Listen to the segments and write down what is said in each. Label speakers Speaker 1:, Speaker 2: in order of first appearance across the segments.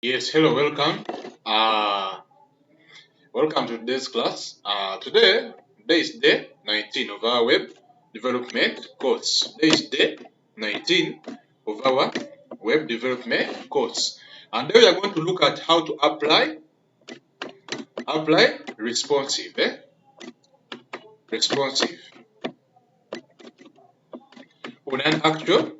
Speaker 1: Yes, hello, welcome. Uh, Welcome to today's class. Today is day 19 of our web development course. Today is day 19 of our web development course. And then we are going to look at how to apply responsive, responsive on an actual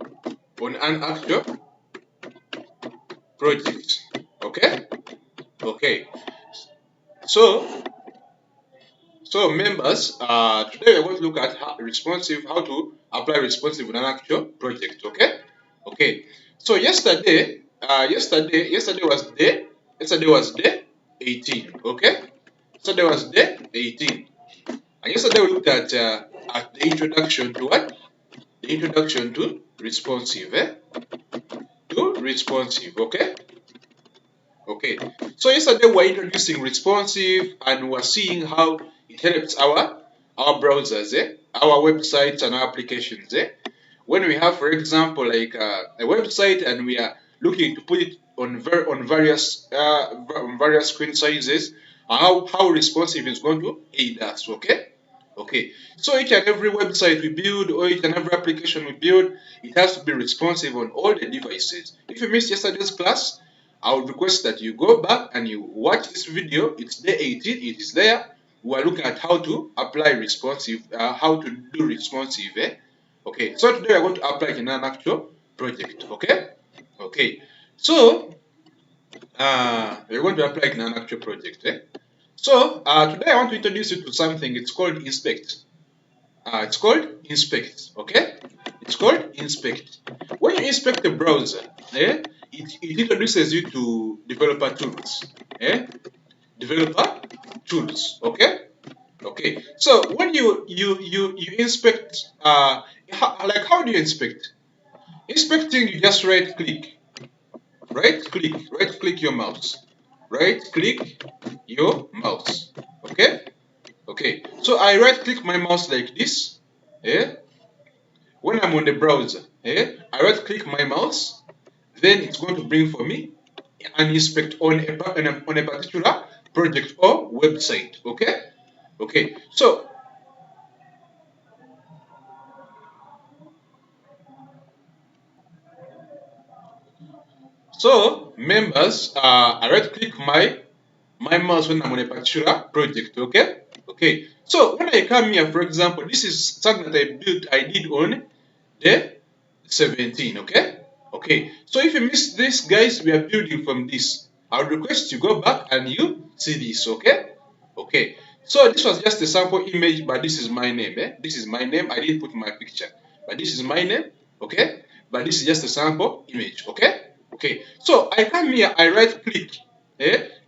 Speaker 1: project. Okay? Okay. So members, today we're going to look at how to apply responsive in an actual project. Okay, okay. So yesterday was day 18. Okay, yesterday was day 18, and yesterday we looked at the introduction to what? The introduction to responsive, To responsive. Okay, okay. So yesterday we were introducing responsive and we were seeing how it helps our browsers, our websites and our applications. When we have, for example, like a website and we are looking to put it on various screen sizes, how responsive is going to aid us. Okay. Okay, so each and every website we build or each and every application we build, it has to be responsive on all the devices. If you missed yesterday's class, I would request that you go back and you watch this video. It's day 18, it is there. We are looking at how to apply responsive, how to do responsive. Okay, so today we are going to apply it in an actual project. Okay, okay. So we're going to apply it in an actual project. So today I want to introduce you to something. It's called inspect. It's called inspect. Okay, it's called inspect. When you inspect the browser, it introduces you to developer tools. Developer tools. Okay, okay. So when you inspect, how do you inspect? Inspecting, you just right click your mouse, right click your mouse. Okay, okay. So I right click my mouse like this. When I'm on the browser, I right click my mouse, then it's going to bring for me an inspect on a particular project or website. Okay, okay. So members, I right click my mouse when I'm on a particular project. Okay, okay. So when I come here, for example, this is something that I did on the 17. Okay, okay. So if you missed this, guys, we are building from this. I would request you go back and you see this. Okay, okay. So this was just a sample image, but this is my name. This is my name. I didn't put my picture, but this is my name. Okay, but this is just a sample image. Okay, okay. So I come here, I right click.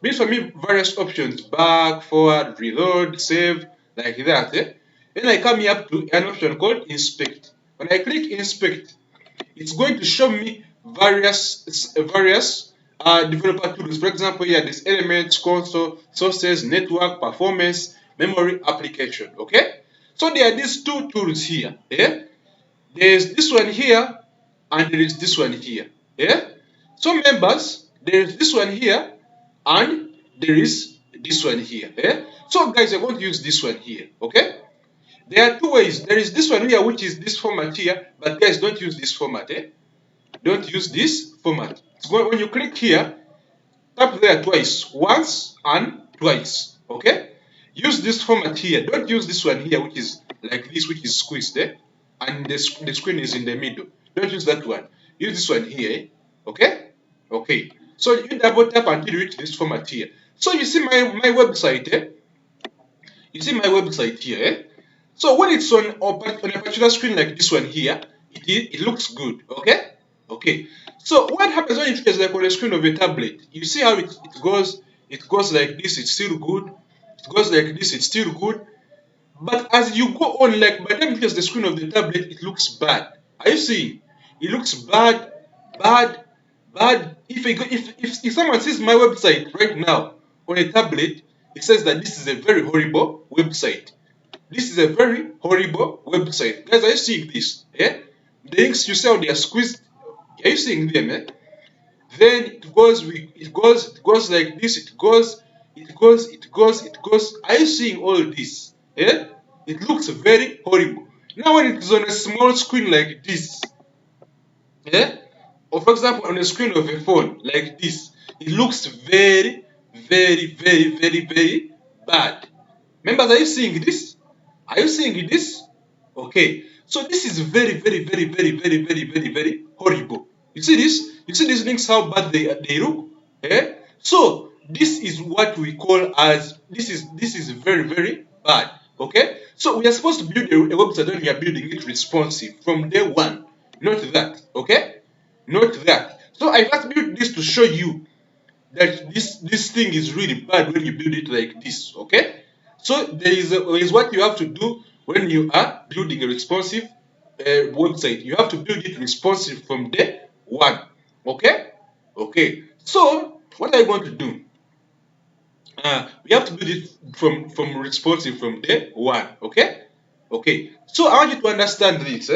Speaker 1: Brings for me various options: back, forward, reload, save, like that. Then I come here up to an option called inspect. When I click inspect, it's going to show me various developer tools. For example, here there's elements, console, sources, network, performance, memory, application. Okay, so there are these two tools here. There's this one here and there is this one here. So members, there is this one here and there is this one here. So guys, I'm going to use this one here. Okay, there are two ways. There is this one here, which is this format here, but guys, don't use this format. Don't use this format. When you click here, tap there twice, once and twice. Okay? Use this format here. Don't use this one here, which is like this, which is squeezed and the screen is in the middle. Don't use that one. Use this one here. Okay? Okay. So you double tap until you reach this format here. So you see my website. You see my website here. So when it's on a particular screen like this one here, it looks good. Okay? Okay. So what happens when it is like on the screen of a tablet? You see how it goes? It goes like this, it's still good. It goes like this, it's still good. But as you go on, like by the time it is the screen of the tablet, it looks bad. Are you seeing? It looks bad, bad, bad. If someone sees my website right now on a tablet, it says that this is a very horrible website. This is a very horrible website. Guys, are you seeing this? The links you see how they are squeezed. Are you seeing them? then it goes like this, it goes. Are you seeing all this? Yeah, it looks very horrible. Now when it is on a small screen like this, yeah, or for example on the screen of a phone like this, it looks very, very, very, very, very bad. Members, are you seeing this? Are you seeing this? Okay, so this is very, very, very, very, very, very, very, very horrible. You see this? You see these links, how bad they look? Eh? So this is what we call as this is very, very bad. Okay, so we are supposed to build a website when we are building it responsive from day one, not that. Okay, not that. So I just built this to show you that this thing is really bad when you build it like this. Okay, so there is what you have to do when you are building a responsive website. You have to build it responsive from day one. Okay, okay, so what are you going to do? We have to build it from responsive from day one. Okay, okay, so I want you to understand this.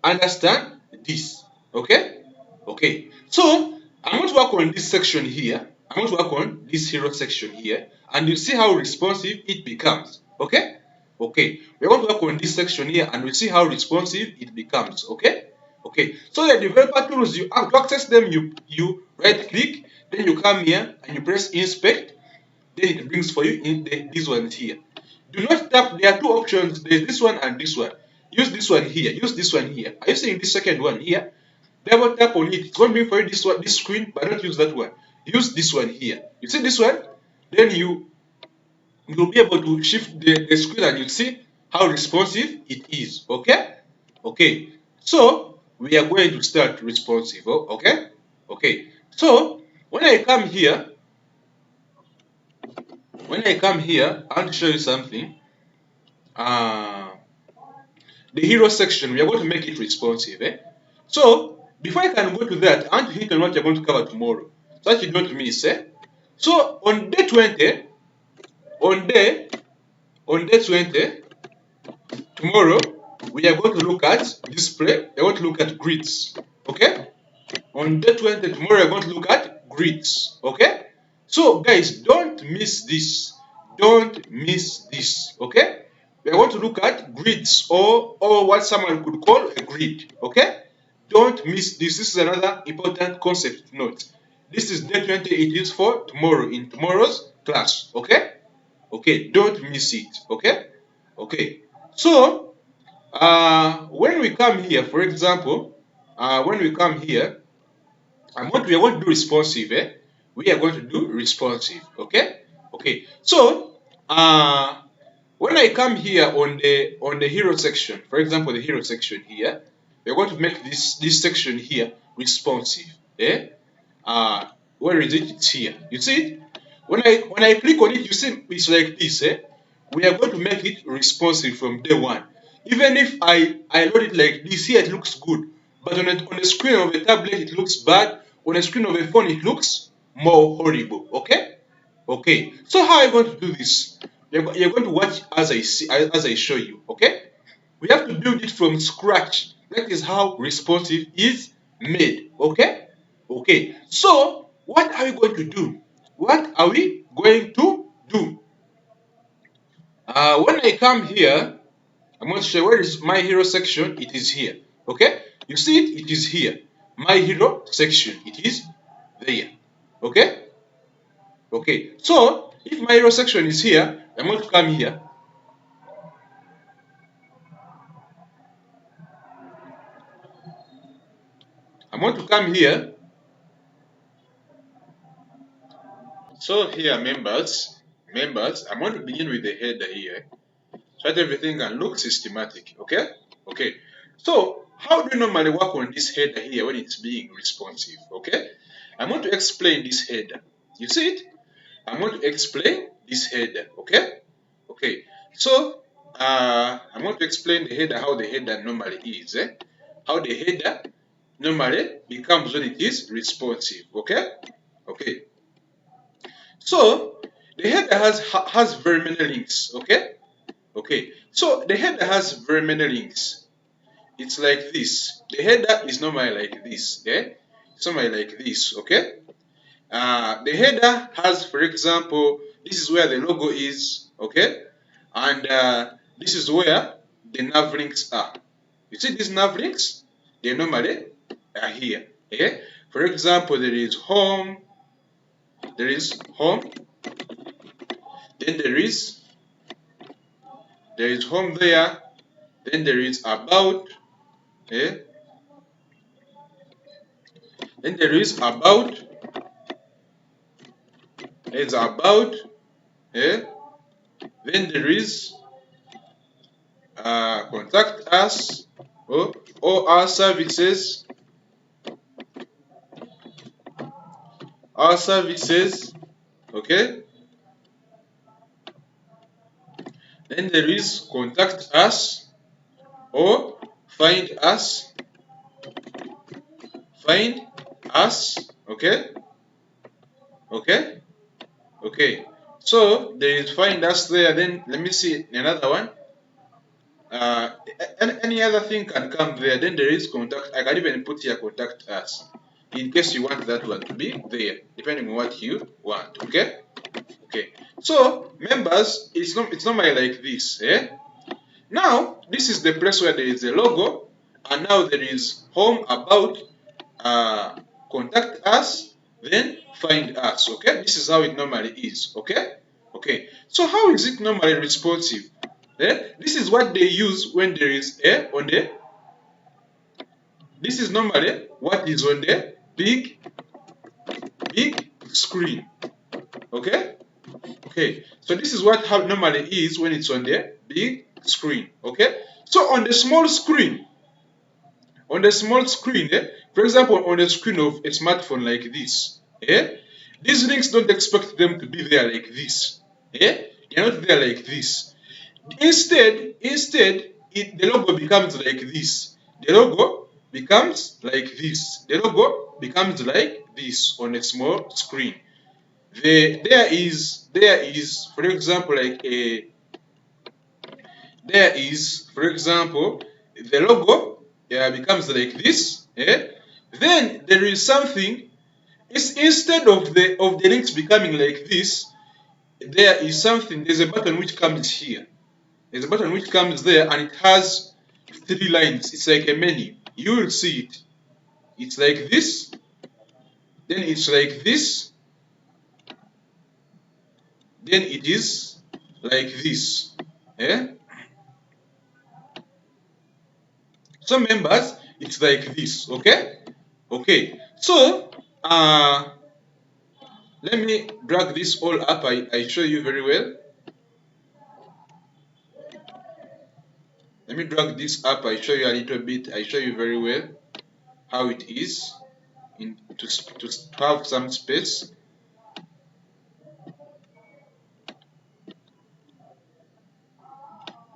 Speaker 1: Understand this. Okay, okay, so I'm going to work on this section here. I'm going to work on this hero section here, and you see how responsive it becomes. Okay, okay, we're going to work on this section here, and we see how responsive it becomes. Okay, okay, so the developer tools, you have to access them. You right click, then you come here and you press inspect, then it brings for you in these ones here. Do not tap. There are two options. There's this one and this one. Use this one here. Use this one here. Are you seeing this second one here? Double tap on it. It's going to bring for you this one, this screen, but don't use that one. Use this one here. You see this one? Then you'll be able to shift the screen and you see how responsive it is. Okay? Okay. So we are going to start responsive. Okay? Okay. So when I come here, I want to show you something. The hero section, we are going to make it responsive. So before I can go to that, I want to hit on what you're going to cover tomorrow, so that you don't miss. So on day 20, on day 20, tomorrow, we are going to look at display. We're going to look at grids. Okay? On day 20, tomorrow we're going to look at grids. Okay? So guys, don't miss this. Don't miss this. Okay? We are going to look at grids, or what someone could call a grid. Okay? Don't miss this. This is another important concept to note. This is day 20. It is for tomorrow, in tomorrow's class. Okay? Okay, don't miss it. Okay? Okay. So when we come here, for example, when we come here, we are going to do responsive. We are going to do responsive. Okay? Okay. So when I come here on the hero section, for example, the hero section here, we're going to make this section here responsive. Where is it? It's here. You see it? When I click on it, you see it's like this. We are going to make it responsive from day one. Even if I load it like this here, it looks good, but on the screen of a tablet, it looks bad. On the screen of a phone, it looks more horrible. Okay? Okay. So how are you going to do this? You're going to watch as I show you. Okay? We have to build it from scratch. That is how responsive is made. Okay? Okay. So what are we going to do? What are we going to do? When I come here, I'm going to show you where is my hero section. It is here. Okay? You see it? It is here. My hero section. It is there. Okay? Okay. So if my hero section is here, I'm going to come here. I'm going to come here. So here, members, I'm going to begin with the header here, so that everything can look systematic. Okay? Okay. So how do you normally work on this header here when it's being responsive? Okay? I'm going to explain this header. You see it? I'm going to explain this header. Okay? Okay. So I'm going to explain the header, how the header normally is. How the header normally becomes when it is responsive. Okay? Okay. So the header has very many links. Okay? Okay. So the header has very many links. It's like this. The header is normally like this. somewhere like this, okay? The header has, for example, this is where the logo is, okay? And this is where the nav links are. You see these nav links? They normally are here, okay? For example, there is home, then there is home there, then there is about, okay? Then there is about, there's about, okay? Then there is contact us, or our services, okay? Then there is contact us or find us, okay? Okay. So there is find us there. Then let me see another one. Any other thing can come there. Then there is contact. I can even put here contact us in case you want that one to be there, depending on what you want. Okay. Okay. So members, it's normally like this. Now this is the place where there is a logo, and now there is home, about, contact us, then find us. Okay, this is how it normally is. Okay. Okay. So how is it normally responsive? This is what they use when there is on the. This is normally what is on the big screen. Okay. Okay. So this is what how normally is when it's on the big screen. Okay. So on the small screen, for example, on the screen of a smartphone like this, these links don't expect them to be there like this. They're not there like this. Instead, the logo becomes like this. The logo becomes like this. The logo becomes like this on a small screen. There is, for example, the logo becomes like this. Then there is something. Instead of the links becoming like this, there is something. There's a button which comes here. There's a button which comes there, and it has 3 lines. It's like a menu. You will see it. It's like this. Then it's like this. Then it is like this. So members, it's like this. Okay. Okay. So let me drag this all up. I show you very well. Let me drag this up. I show you a little bit. I show you very well how it is to have some space.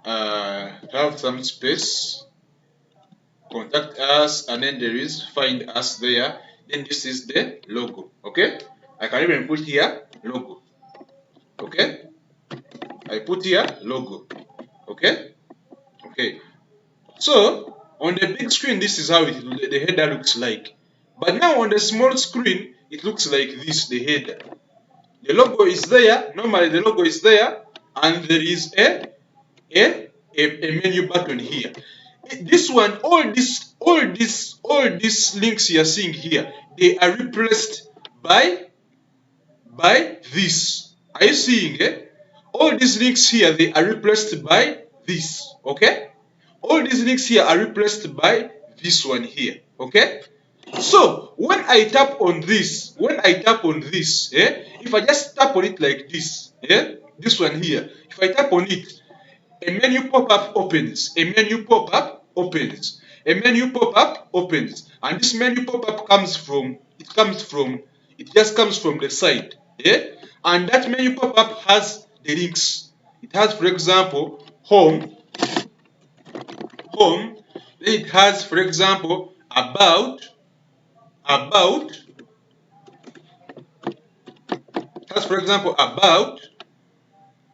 Speaker 1: Have some space. Contact us, and then there is find us there. Then this is the logo. Okay. I can even put here logo. Okay. I put here logo. Okay. Okay. So on the big screen, this is how the header looks like. But now on the small screen, it looks like this, the header. The logo is there. Normally the logo is there, and there is a menu button here. This one, all these links you are seeing here, they are replaced by this. Are you seeing? All these links here, they are replaced by this. Okay. All these links here are replaced by this one here. Okay. So when I tap on this, if I just tap on it like this, this one here, if I tap on it, a menu pop-up opens. And this menu pop-up just comes from the side. And that menu pop-up has the links. It has, for example, home. Then it has, for example, about. It has, for example, about.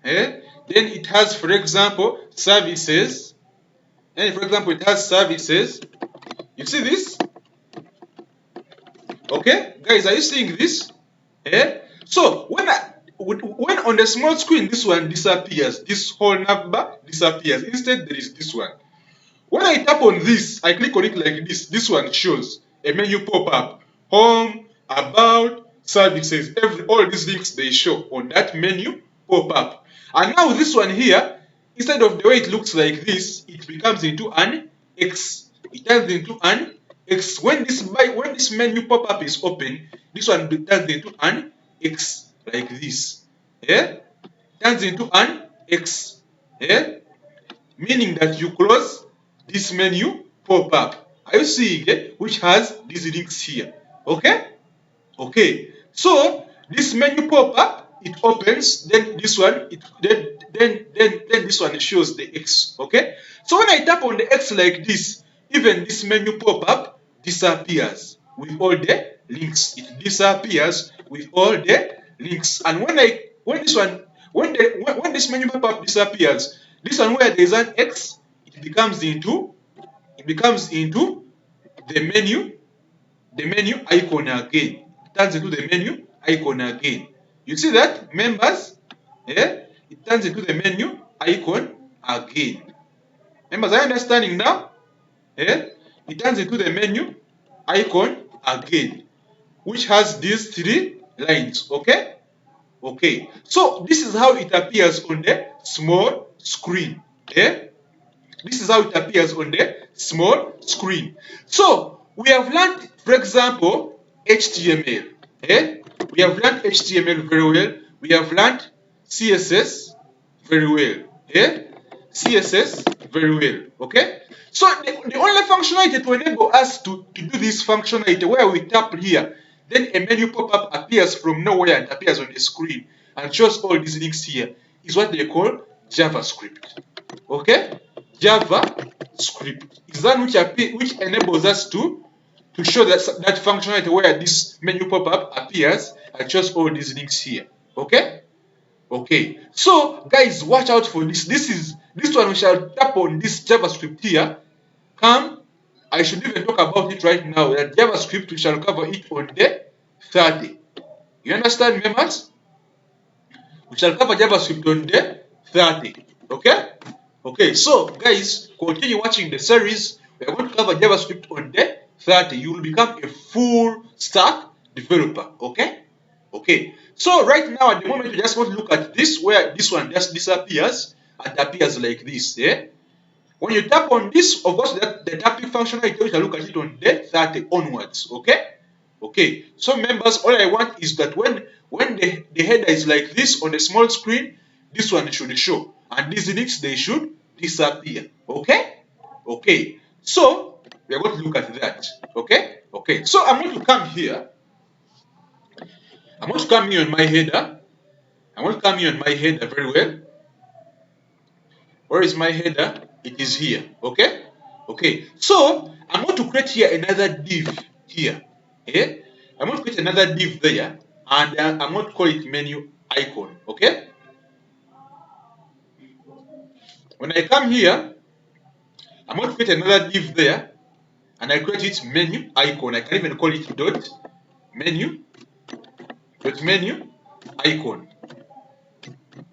Speaker 1: Then it has, for example, services. And for example, it has services. You see this? Okay, guys, are you seeing this? Eh? So when on the small screen this one disappears, this whole navbar disappears. Instead, there is this one. When I tap on this, I click on it like this one shows a menu pop up. Home, about, services, all these links they show on that menu pop up. And now this one here, instead of the way it looks like this, it becomes into an X. It turns into an X. When this menu pop up is open, this one turns into an X like this. Yeah? Turns into an X. Yeah? Meaning that you close this menu pop up. Are you seeing it? Which has these links here. Okay? Okay. So this menu pop up, it opens, then this one, then this one shows the X. Okay? So when I tap on the X like this, even this menu pop up disappears with all the links. It disappears with all the links. And when this menu pop up disappears, this one where there is an X, it becomes into the menu icon again. It turns into the menu icon again. You see that, members? Yeah? It turns into the menu icon again. Members, are you understanding now? Yeah? It turns into the menu icon again, which has these 3 lines. Okay? Okay. So this is how it appears on the small screen. Yeah? This is how it appears on the small screen. So we have learned, for example, HTML. Eh? We have learned HTML very well. We have learned CSS very well. Eh? CSS very well. Okay? So the only functionality to enable us to do this functionality where we tap here, then a menu pop-up appears from nowhere and appears on the screen and shows all these links here, is what they call JavaScript. Okay? JavaScript is that which enables us to show that functionality where this menu pop-up appears and shows all these links here. Okay? Okay. So guys, watch out for this. This one we shall tap on this JavaScript here. I should even talk about it right now. That JavaScript we shall cover it on day 30. You understand, members? We shall cover JavaScript on day 30. Okay? Okay, so guys, continue watching the series. We are going to cover JavaScript on day 30. You will become a full stack developer. Okay? Okay. So right now at the moment we just want to look at this where this one just disappears and appears like this. Yeah? When you tap on this, of course the tapping functionality, we shall look at it on day 30 onwards. Okay? Okay. So members, all I want is that when the header is like this on the small screen, this one should show. And these links, they should disappear. Okay? Okay. So we are going to look at that. Okay? Okay. So I'm going to come here. I'm going to come here on my header. I'm going to come here on my header very well. Where is my header? It is here. Okay? Okay. So I'm going to create here another div here. Okay? I'm going to create another div there. And I'm going to call it menu icon. Okay? When I come here, I'm going to create another div there. And I create it menu icon. I can even call it menu icon.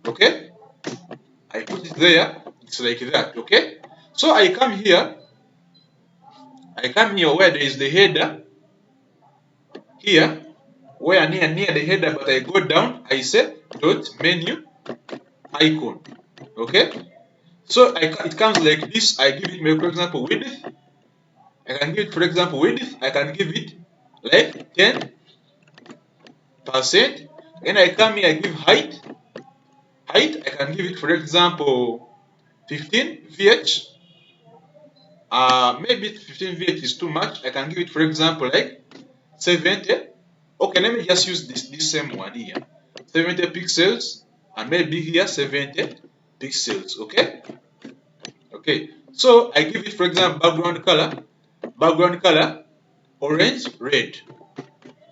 Speaker 1: Okay? I put it there. It's like that. Okay? So I come here where there is the header. Here, where near the header, but I go down, I say .menu icon. Okay? So it comes like this. I give it, for example, width. I can give it, for example, width. I can give it like 10%. Then I come here, I give height. Height, I can give it, for example, 15 VH. Maybe 15 VH is too much. I can give it, for example, like 70. Okay, let me just use this same one here. 70 pixels, and maybe here 70 pixels. Okay? Okay. So I give it, for example, background color, orange, red.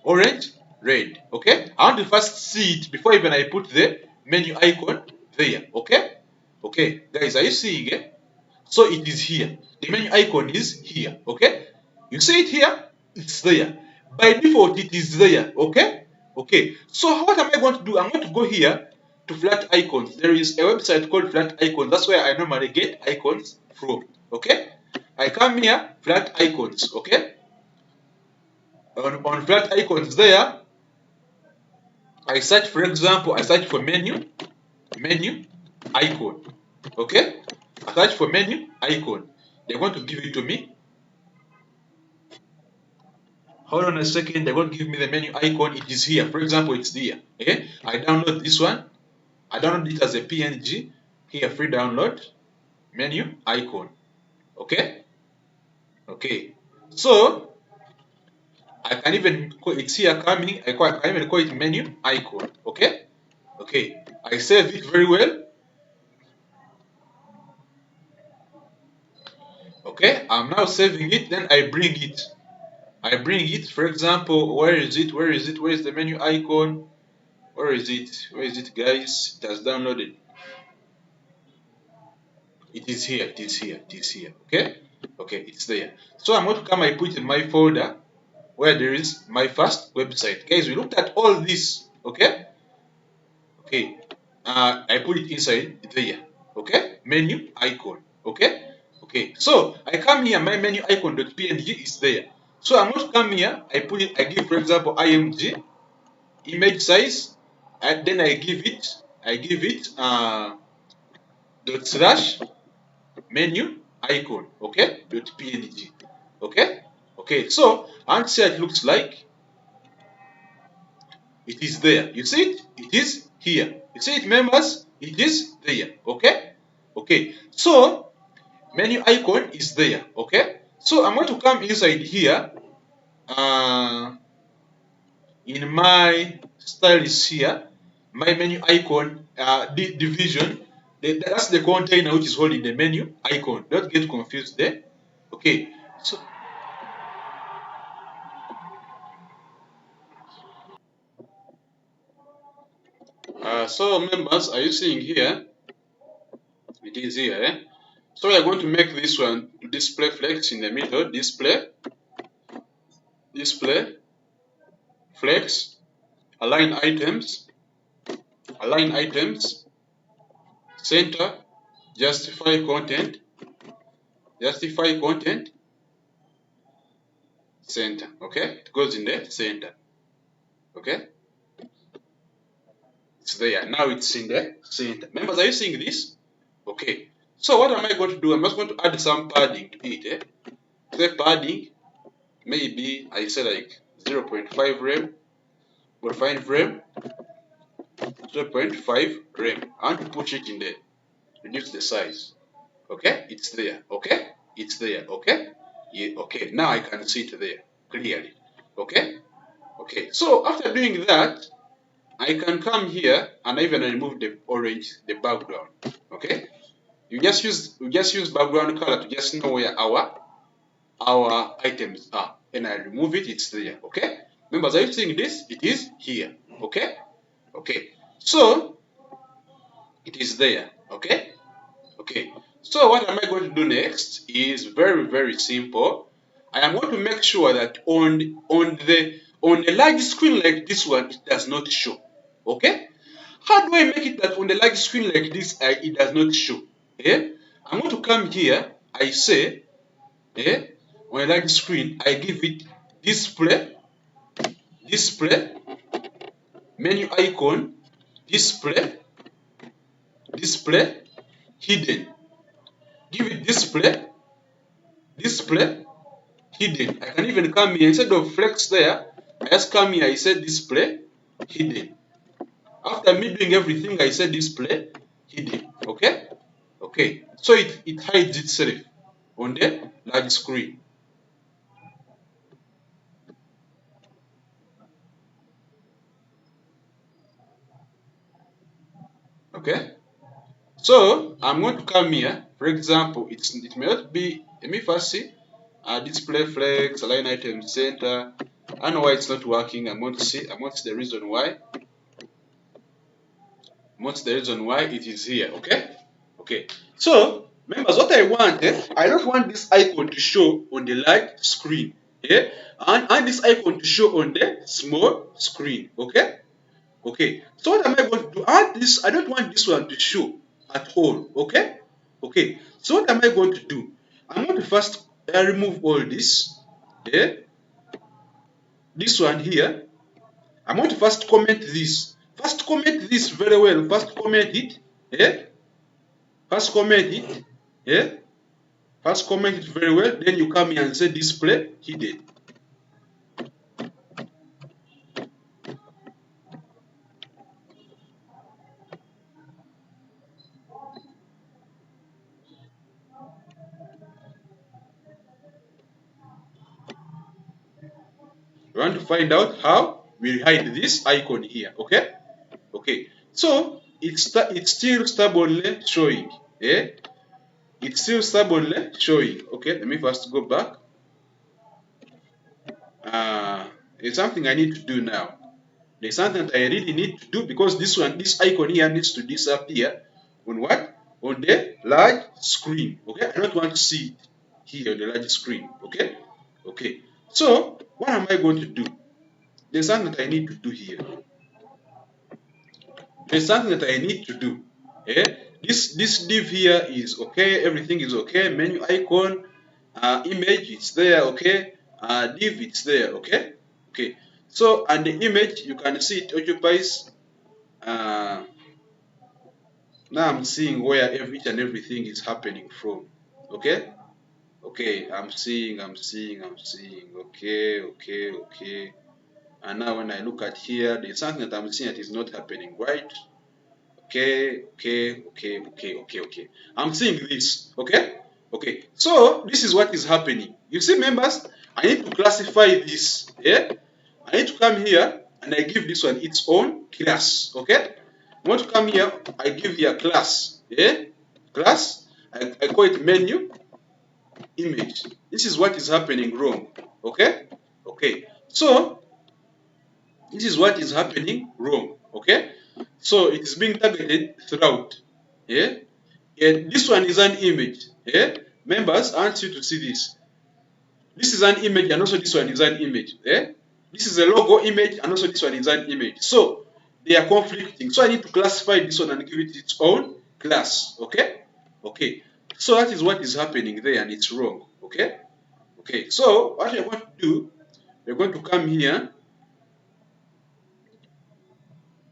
Speaker 1: Orange, red. Okay? I want to first see it before even I put the menu icon there. Okay? Okay, guys, are you seeing it? So it is here. The menu icon is here. Okay? You see it here? It's there. By default, it is there. Okay. Okay. So what am I going to do? I'm going to go here to flat icons. There is a website called Flat Icons. That's where I normally get icons from. Okay. I come here, flat icons. Okay. On flat icons there, I search, for example, I search for menu icon. Okay. I search for menu icon. They're going to give it to me. Hold on a second. They're going to give me the menu icon. It is here. For example, it's here. Okay. I download this one. I download it as a PNG. Here, free download. Menu icon. Okay. Okay. So I can even call it's here coming. I can even call it menu icon. Okay. Okay. I save it very well. Okay. I'm now saving it. Then I bring it. For example, where is it? Where is it? Where is the menu icon? Where is it? Where is it, guys? It has downloaded. It is here. It is here. It is here. Okay. Okay. It's there. So I'm going to come. I put it in my folder where there is my first website. Guys, we looked at all this. Okay. Okay. I put it inside there. Okay. Menu icon. Okay. Okay. So I come here. My menu icon.png is there. So I'm going to come here. I put it. I give, for example, img image size, and then I give it dot slash menu icon. Okay. Dot png. Okay. Okay. So and see how it looks like. It is there. You see it? It is here. You see it, members? It is there. Okay? Okay. So, menu icon is there. Okay? So, I'm going to come inside here. In my styles here, my menu icon, division, that's the container which is holding the menu icon. Don't get confused there. Okay. So members, are you seeing here? It is here. Eh? So we are going to make this one display flex in the middle. Display flex, align items, center, justify content, center. Okay, it goes in the center. Okay, it's there. Now it's in the center. Members, are you seeing this? Okay. So what am I going to do? I'm just going to add some padding to it. Eh? The padding, maybe I say like 0.5 rem, or 5 rem, 0.5 rem. I want to push it in there. Reduce the size. Okay, it's there. Okay, it's there. Okay, yeah. Okay, now I can see it there clearly. Okay, okay. So after doing that, I can come here and even remove the orange, the background. Okay, you just use background color to just know where our items are, and I remove it. It's there. Okay, members, are you seeing this? It is here. Okay, okay. So it is there. Okay. Okay, so what am I going to do next is very, very simple. I am going to make sure that on a large screen like this one, it does not show. Okay, how do I make it that on the large screen like this, it does not show? I'm going to come here. I say, on a large screen, I give it display, menu icon, display, hidden. Give it display, hidden. I can even come here instead of flex there. I just come here. I say display hidden. After me doing everything, I say display hidden. Okay, okay. So it hides itself on the large screen. Okay. So I'm going to come here. For example, it may not be. Let me first see. Display flex, align item center. I know why it's not working. I'm going to see the reason why. What's the reason why it is here? Okay, okay. So members, what I want, I don't want this icon to show on the large screen. Yeah, and this icon to show on the small screen. Okay. Okay, so what am I going to do? Add this. I don't want this one to show at all. Okay. Okay, so what am I going to do? I'm going to first remove all this. Yeah, this one here. I'm going to first comment this. First comment this very well. First comment it. Yeah. First comment it. Yeah. First comment it very well. Then you come here and say display hidden. You want to find out how we hide this icon here. Okay. Okay. So it's still stubbornly showing. Yeah. It's still stubbornly showing. Okay. Let me first go back. It's something I need to do now. There's something that I really need to do because this icon here needs to disappear on what? On the large screen. Okay, I don't want to see it here on the large screen. Okay, okay. So what am I going to do? There's something that I need to do here. There's something that I need to do. Yeah, this div here is okay. Everything is okay. Menu icon, image it's there. Okay, div it's there. Okay, okay. So and the image you can see it occupies. Now I'm seeing where each and everything is happening from. Okay, okay. I'm seeing. Okay, okay, okay. And now when I look at here, there's something that I'm seeing that is not happening, right? Okay, okay, okay, okay, okay, okay. I'm seeing this. Okay, okay. So this is what is happening. You see, members, I need to classify this. Yeah, I need to come here and I give this one its own class. Okay, I want to come here. I give here class. Yeah, class. I call it menu image. This is what is happening wrong. Okay, okay. So this is what is happening wrong. Okay, so it is being targeted throughout. Yeah, and this one is an image. Yeah, members, I want you to see this. This is an image, and also this one is an image. Yeah, this is a logo image, and also this one is an image. So they are conflicting. So I need to classify this one and give it its own class. Okay, okay. So that is what is happening there, and it's wrong. Okay, okay. So what we're going to do, we're going to come here.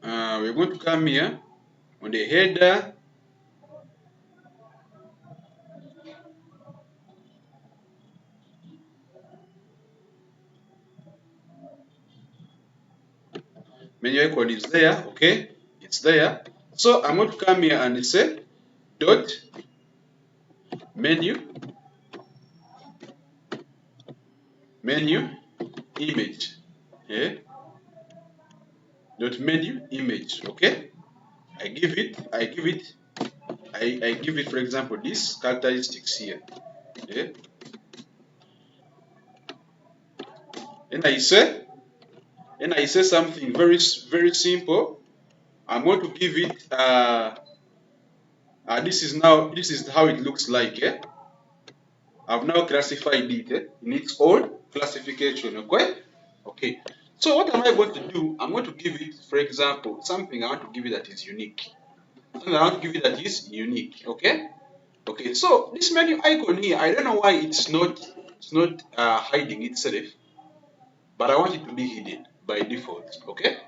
Speaker 1: We're going to come here on the header. Menu icon is there, okay? It's there. So I'm going to come here and say dot menu image. Yeah? Dot menu image, okay? I give it, for example, this characteristics here. Yeah? And I say something very simple. I'm going to give it this is how it looks like. Yeah? I've now classified it in its own classification. Okay? Okay. So what am I going to do? I'm going to give it, for example, something I want to give it that is unique. Something I want to give it that is unique. Okay? Okay. So this menu icon here, I don't know why it's not hiding itself, but I want it to be hidden by default. Okay?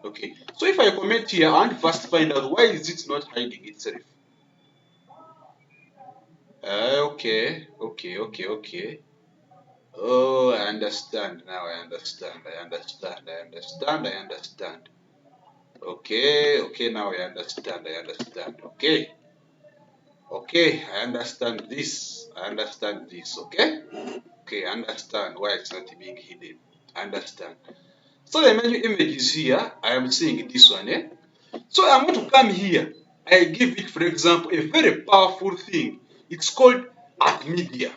Speaker 1: Okay. So if I comment here, I want to first find out why is it not hiding itself. Okay. Okay. Okay. Okay. Oh, I understand now. I understand. Okay, okay, now I understand. Okay, okay, I understand this. Okay, okay, I understand why it's not being hidden. I understand. So the menu image is here. I am seeing this one. So I'm going to come here. I give it, for example, a very powerful thing. It's called at media.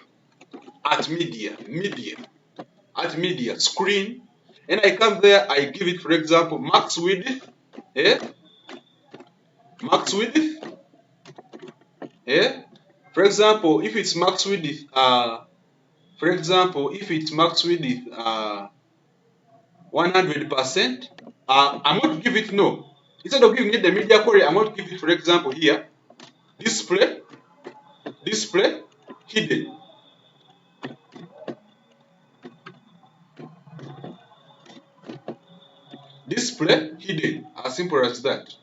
Speaker 1: Media screen, and I come there, I give it, for example, max width, max width, for example, if it's max width For example, if it marks with 100%, I'm going to give it no. Instead of giving it the media query, I'm going to give it, for example, here, display hidden. Display hidden. As simple as that.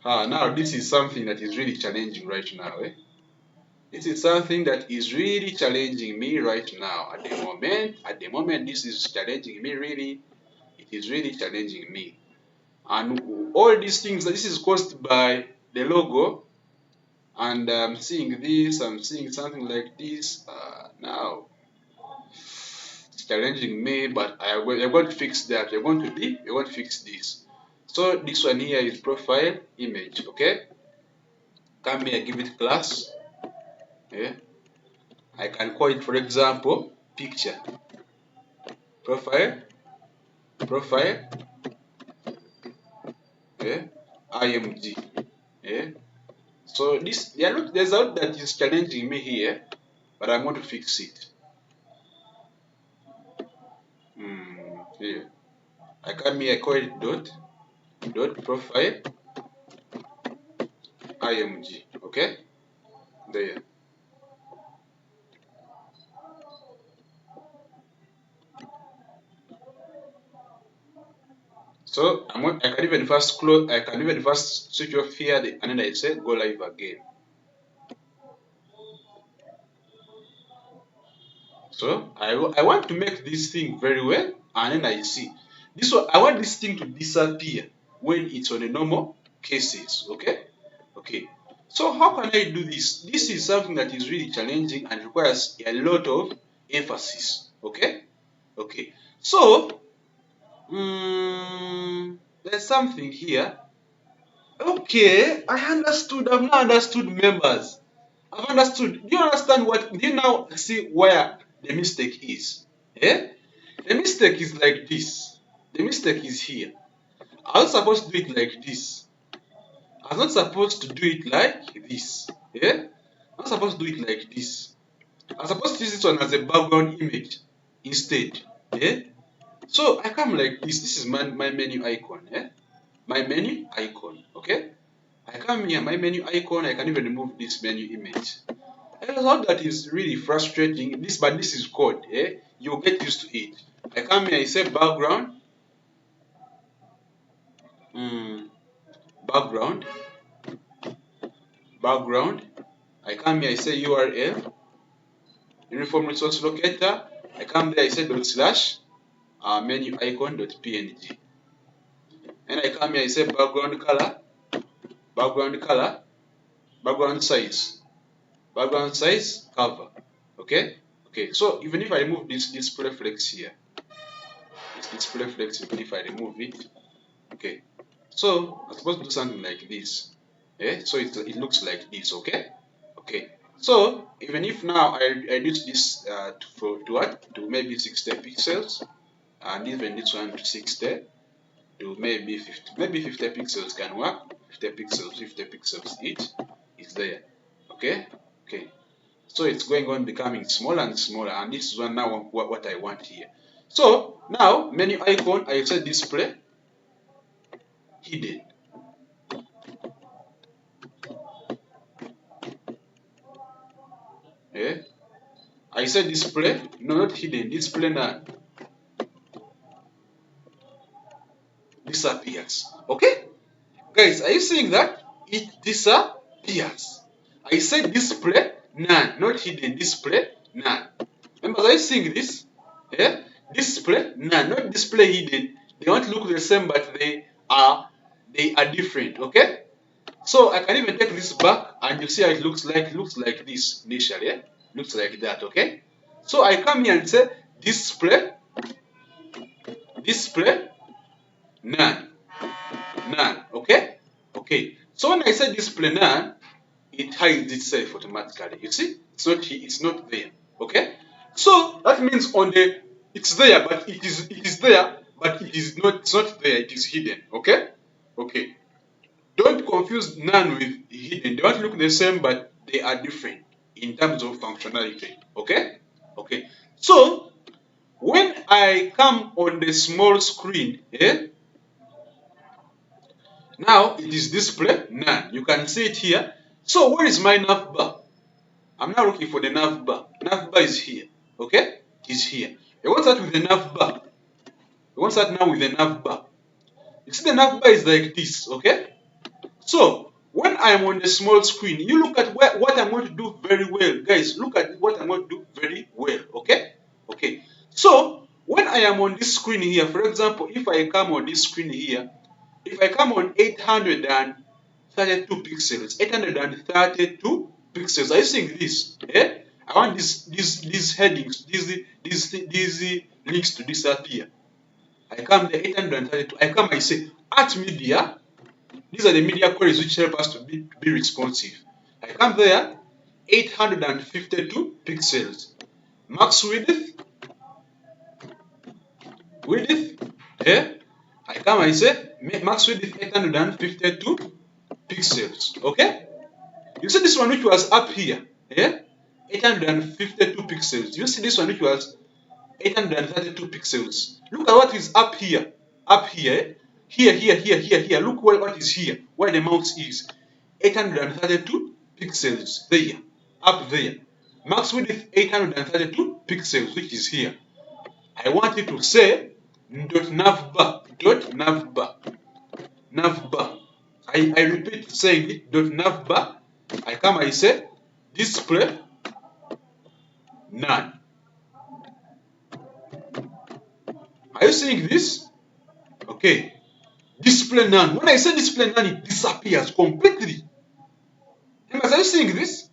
Speaker 1: Now this is something that is really challenging right now. This is something that is really challenging me right now. At the moment, this is challenging me really. It is really challenging me. And all these things, this is caused by the logo. And I'm seeing this, I'm seeing something like this. Now, it's challenging me, but we're going to fix that. We're going to fix this. So this one here is profile image, okay? Come here, give it class. Yeah. I can call it, for example, picture. Profile. Yeah. IMG. Yeah. So this, yeah, look, there's out that is challenging me here, but I'm going to fix it. Here. I come here, I call it dot profile IMG. Okay? There. So I can even first close, I can even first switch off here and then I say go live again. So I want to make this thing very well, and then I see this one. I want this thing to disappear when it's on a normal cases. Okay, okay. So how can I do this? This is something that is really challenging and requires a lot of emphasis. Okay, okay. So there's something here. Okay, I understood. I've now understood members. I've understood. Do you understand what? Do you now see where the mistake is? Eh? The mistake is like this. The mistake is here. I was supposed to do it like this. I was not supposed to do it like this. Yeah? I'm not supposed to do it like this. I'm supposed to use this one as a background image instead. Yeah? So I come like this. This is my menu icon. Yeah? My menu icon. Okay? I come here, my menu icon, I can even remove this menu image. And all that is really frustrating. But this is code. You'll get used to it. I come here, I say background. Background. I come here, I say URL. Uniform resource locator. I come there, I say dot slash menu icon dot png. And I come here, I say background color, background size cover. Okay. So even if I remove this display flex here, even if I remove it, okay. So I'm supposed to do something like this. So it looks like this. Okay. So even if now I reduce this to maybe 60 pixels, and even this one to 60 to maybe 50 pixels can work. 50 pixels each is there. Okay. So it's going on becoming smaller and smaller, and this is one now what I want here. So now menu icon, I say display hidden. I say display, no, not hidden, display none. Disappears. Okay? Guys, are you seeing that? It disappears. I said display none, not hidden, display none. Remember, are you seeing this? Display none, not display hidden. They don't look the same, but they are different. Okay? So I can even take this back and you see how it looks like this initially. Looks like that. Okay? So I come here and say display none. Okay? So when I say display none, it hides itself automatically. You see? It's not there. Okay? So that means it's there, but it is there, but it's not there, it is hidden. Okay? Okay. Don't confuse none with hidden. They want to look the same, but they are different in terms of functionality. Okay? Okay. So when I come on the small screen, now it is display none. You can see it here. So where is my nav bar? I'm now looking for the nav bar. Nav bar is here. Okay? It is here. I want to start with the nav bar. I want to start now with the nav bar. You see the nav bar is like this. Okay? So when I'm on the small screen, you look at what I'm going to do very well. Guys, look at what I'm going to do very well. Okay? Okay. So when I am on this screen here, for example, if I come on this screen here, if I come on 832 pixels, 832 pixels, are you seeing this? I want these headings, these links to disappear. I come the 832, I say at media. These are the media queries which help us to be responsive. I come there, 852 pixels. Max width, I come, I say max width 852 pixels. Okay? You see this one which was up here, 852 pixels. You see this one which was 832 pixels. Look at what is up here. Up here. Here. Look what is here. Where the mouse is. 832 pixels. There. Up there. Max width 832 pixels, which is here. I want it to say .navbar. .navbar. Navbar. I repeat saying it. .navbar. I come, I say display none. Are you seeing this? Okay. Display none. When I say display none, it disappears completely. Are you seeing this?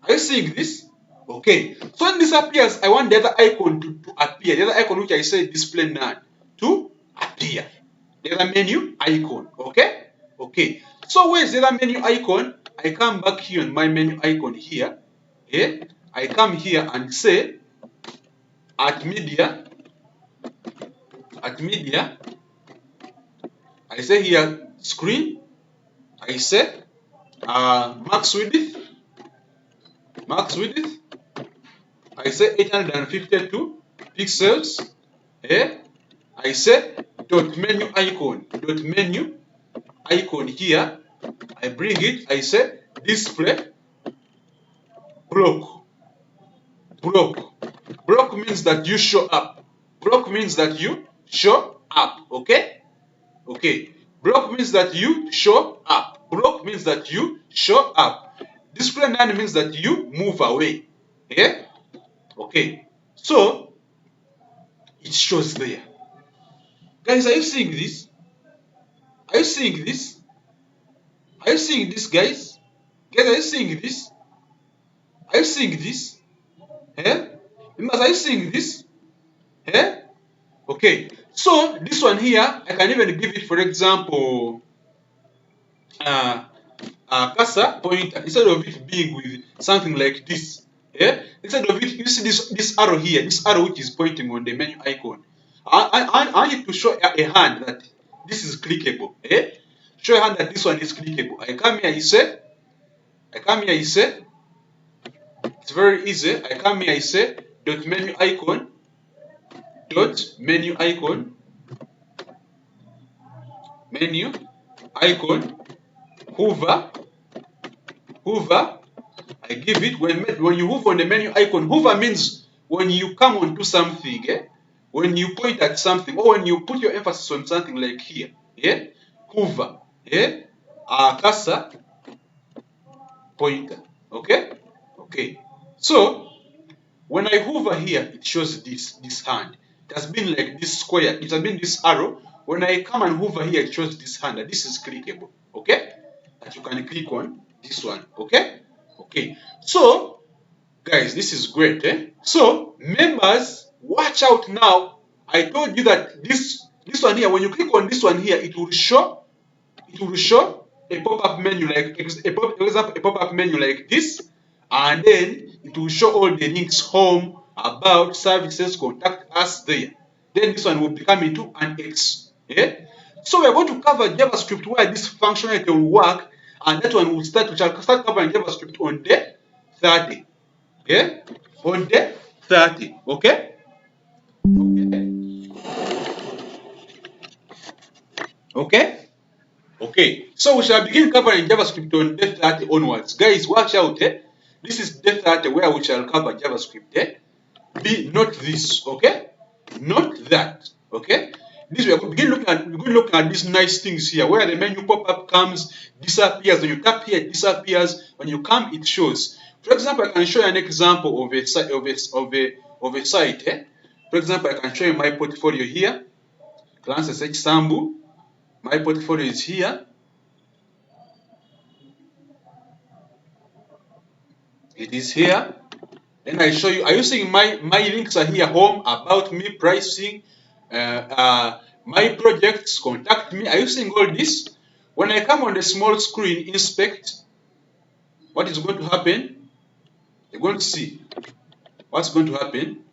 Speaker 1: Are you seeing this? Okay. So when it disappears, I want the other icon to appear. The other icon which I say display none to appear. The other menu icon. Okay? Okay. So where is the other menu icon? I come back here on my menu icon here. I come here and say at media. I say here screen. I say max width. I say 852 pixels. I say dot menu icon here. I bring it. I say display block. Block means that you show up. Okay? Okay. Block means that you show up. Display none means that you move away. Okay. So it shows there. Guys, are you seeing this? Are you seeing this, guys? Guys, are you seeing this? Are you seeing this? Members, are you seeing this? Okay. So this one here, I can even give it, for example, cursor pointer instead of it being with something like this. Instead of it, you see this arrow here, this arrow which is pointing on the menu icon. I need to show a hand that this is clickable. Show a hand that this one is clickable. I come here, I say, it's very easy. I come here, I say dot menu icon, hover. I give it when you hover on the menu icon. Hover means when you come onto something, when you point at something, or when you put your emphasis on something like here, hover, cursor pointer. Okay. So when I hover here, it shows this hand. It has been like this square. It has been this arrow. When I come and hover here, it shows this hand. This is clickable. Okay, that you can click on this one. Okay. So guys, this is great. So members, watch out now. I told you that this one here, when you click on this one here, it will show a pop-up menu like a pop-up menu like this, and then it will show all the links: home, about, services, contact us there. Then this one will become into an X. So we are going to cover JavaScript where this functionality will work, and that one will start. We shall start covering JavaScript on day 30. Okay, on day 30. Okay. Okay. Okay. So we shall begin covering JavaScript on day 30 onwards. Guys, watch out. This is day 30 where we shall cover JavaScript. Be not this. Okay. Not that. Okay. This we are going to begin looking at these nice things here, where the menu pop-up comes, disappears. When you tap here, it disappears. When you come, it shows. For example, I can show you an example of a site. For example, I can show you my portfolio here. Class SH Sambu. My portfolio is here. It is here. Then I show you. Are you seeing my links are here? Home, about me, pricing, my projects, contact me. Are you seeing all this? When I come on the small screen, inspect, what is going to happen? You're going to see what's going to happen.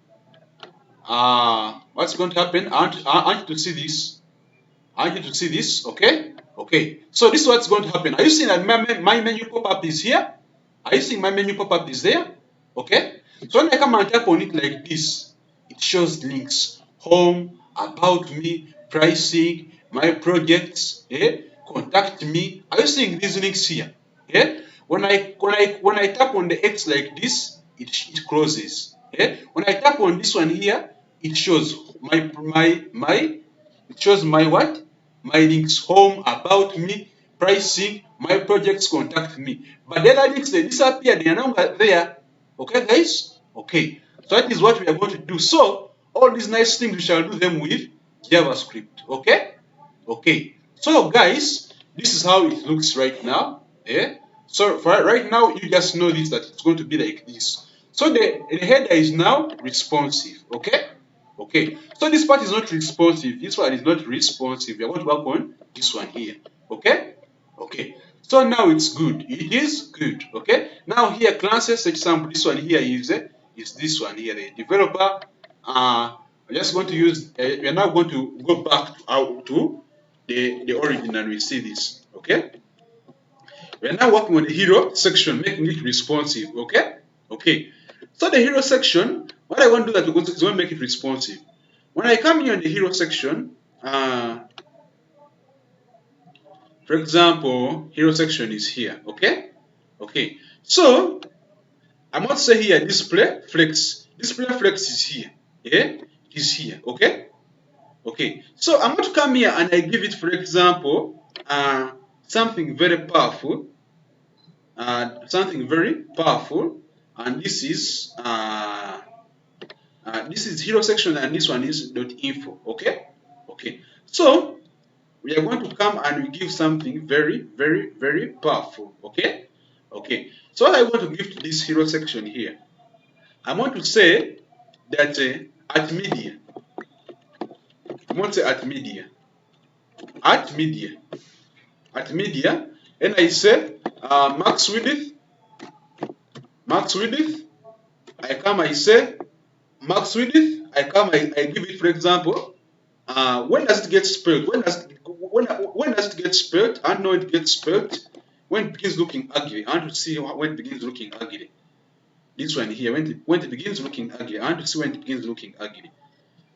Speaker 1: What's going to happen? I want you to see this. I want you to see this. Okay. Okay. So this is what's going to happen. Are you seeing that my menu pop-up is here? Are you seeing my menu pop-up is there? Okay. So when I come and tap on it like this, it shows links: home, about me, pricing, my projects, contact me. Are you seeing these links here? Yeah. When I tap on the X like this, it closes. Yeah. When I tap on this one here, it shows it shows my what? My links: home, about me, pricing, my projects, contact me. But the other links, they disappear, they are no longer there. Okay, guys? Okay. So that is what we are going to do. So all these nice things we shall do them with JavaScript. Okay? Okay. So guys, this is how it looks right now. Yeah. So for right now, you just know this, that it's going to be like this. So the header is now responsive. Okay? Okay. So this part is not responsive. This one is not responsive. We are going to work on this one here. Okay? Okay. So now it's good. It is good. Okay. Now here classes example. This one here is this one here. The developer. We're just going to use. We are now going to go back to the origin, and we see this. Okay. We are now working on the hero section, making it responsive. Okay. Okay. So the hero section, what I want to do is going to make it responsive. When I come here in the hero section, for example, hero section is here. Okay. Okay. So I'm going to say here display flex. Display flex is here. Yeah, it is here. Okay. Okay. So I'm going to come here and I give it, for example, something very powerful. Something very powerful, and this is hero section, and this one is .info. Okay. Okay. So we are going to come and we give something very, very, very powerful. Okay. Okay. So what I want to give to this hero section here, I want to say that at media. I want to say at media. At media. At media. And I say max width. Max width. I come, I say max width. I come, I give it, for example, when does it get spelled? When does it get spelled? I know it gets spelled when it begins looking ugly. I want to see when it begins looking ugly. This one here, when it begins looking ugly, I want to see when it begins looking ugly.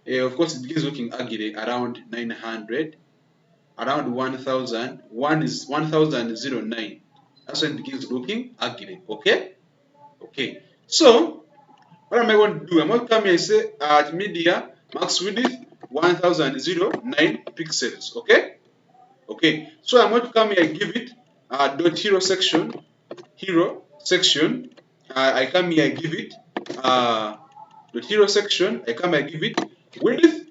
Speaker 1: Of course, it begins looking ugly around 900, around 1000. One is 1009. That's when it begins looking ugly. Okay. Okay. So what am I going to do? I'm going to come here and say at media max width 1009 pixels. Okay. Okay. So I'm going to come here and give it dot hero section. Hero section. I come here and give it dot hero section. I come here and give it width.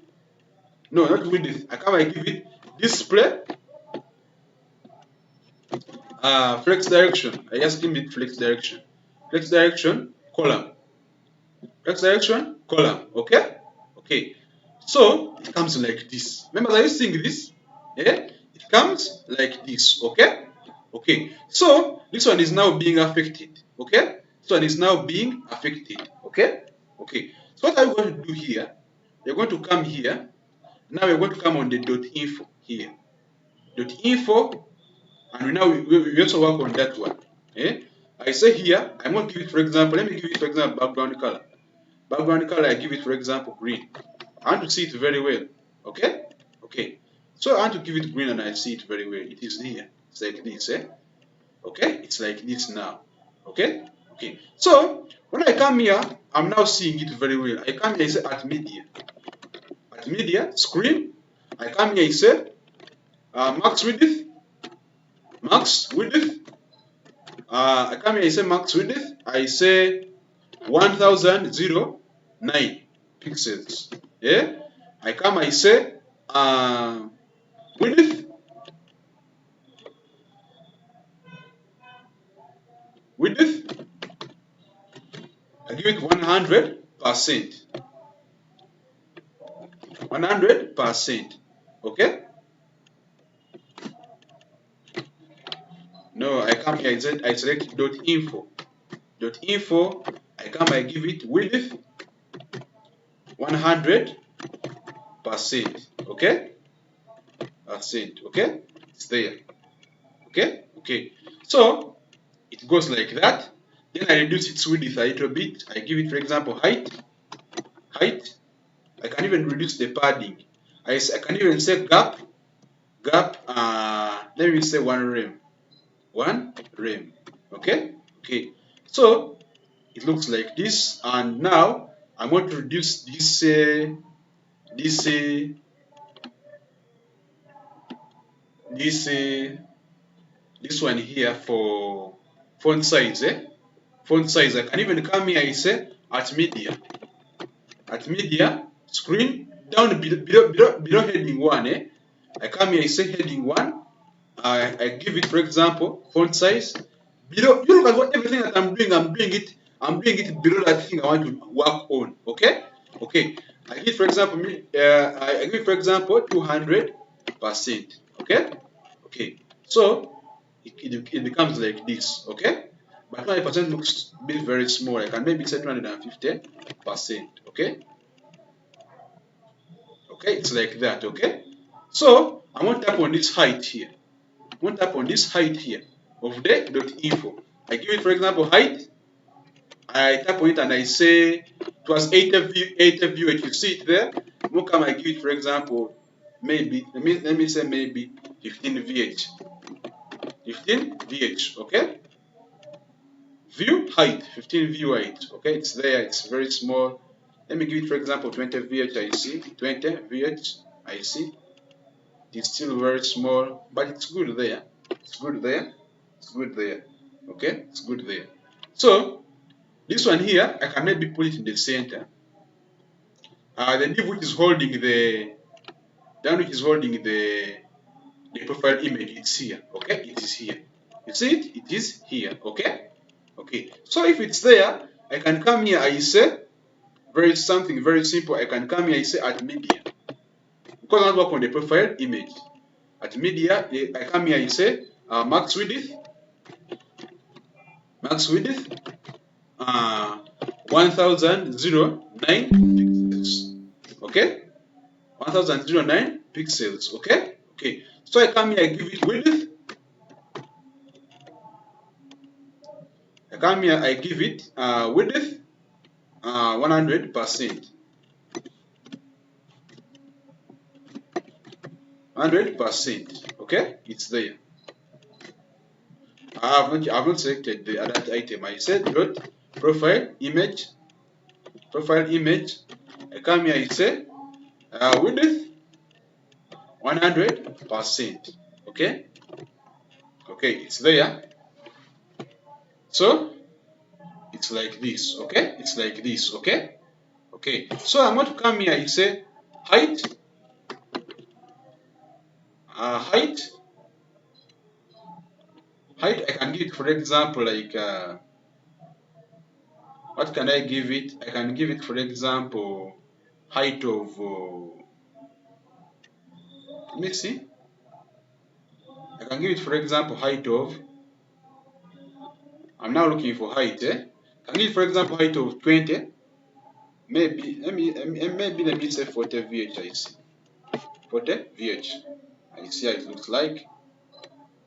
Speaker 1: No, not width. I come here and give it display flex direction. I just give it flex direction. Flex direction column. Flex direction column. Okay. Okay. So it comes like this. Remember, are you seeing this? Yeah. It comes like this. Okay. Okay. So this one is now being affected. Okay. This one is now being affected. Okay. Okay. So what are you going to do here? You're going to come here. Now you're going to come on the .info here. .info, and now we also work on that one. I say here, I'm going to give it, for example, let me give it, for example, background color. Background color, I give it, for example, green. I want to see it very well. Okay? Okay. So I want to give it green and I see it very well. It is here. It's like this, Okay? It's like this now. Okay? Okay. So when I come here, I'm now seeing it very well. I come here, I say at media. At media, screen. I come here, I say max width. Max width. I come here, I say max width. I say 1009 pixels. Yeah. I come, I say width. Width. I give it 100%. 100%. Okay? No, I come here, I select .info. .info, I come, I give it width 100%. Okay? Percent. Okay? It's there. Okay? Okay. So, it goes like that. Then I reduce its width a little bit. I give it, for example, height. Height. I can even reduce the padding. I can even say gap. Gap, let me say 1 rem. 1 rem. Okay? Okay. So it looks like this, and now I'm going to reduce this one here for font size. Font size. I can even come here, I say at media. At media, screen, down below heading 1. I come here, I say heading 1. I give it, for example, font size. Below, you look at what everything that I'm doing it below that thing I want to work on. Okay? Okay. I give, for example, I give, for example, 200%. Okay? Okay. So it becomes like this. Okay? But 200% looks a bit very small. I can maybe say 250%. Okay? Okay, it's like that. Okay? So I want to tap on this height here. I want to tap on this height here of the .info. I give it, for example, height. I tap on it and I say it was 80 VH. You see it there. More come, I give it, for example, maybe let me say maybe 15 VH. 15 VH. Okay. View height 15 view height. Okay, it's there. It's very small. Let me give it, for example, 20 VH. I see 20 VH. I see. It's still very small, but it's good there. It's good there. It's good there. Okay, it's good there. So this one here, I can maybe put it in the center. The div which is holding the which is holding the profile image, it's here. Okay, it is here. You see it? It is here. Okay. Okay. So if it's there, I can come here. I say something very simple. I can come here. I say at media, because I want to work on the profile image. At media, I come here. I say max width. Max width 1009 pixels. Okay, 1009 pixels. Okay, okay. So I come here, I give it width. I come here, I give it width 100%. 100%. Okay, it's there. I have not selected the other item. I said dot profile image. Profile image. I come here, I say width 100%. Okay. Okay, it's there. So it's like this. Okay, it's like this. Okay. Okay. So I'm going to come here. I say height. Height. Height. I can give it, for example, like what can I give it? I can give it, for example, height of. Let me see. I can give it, for example, height of. I'm now looking for height. Can give it, for example, height of 20. Maybe let me say 40 VH. I see 40 VH. I see how it looks like.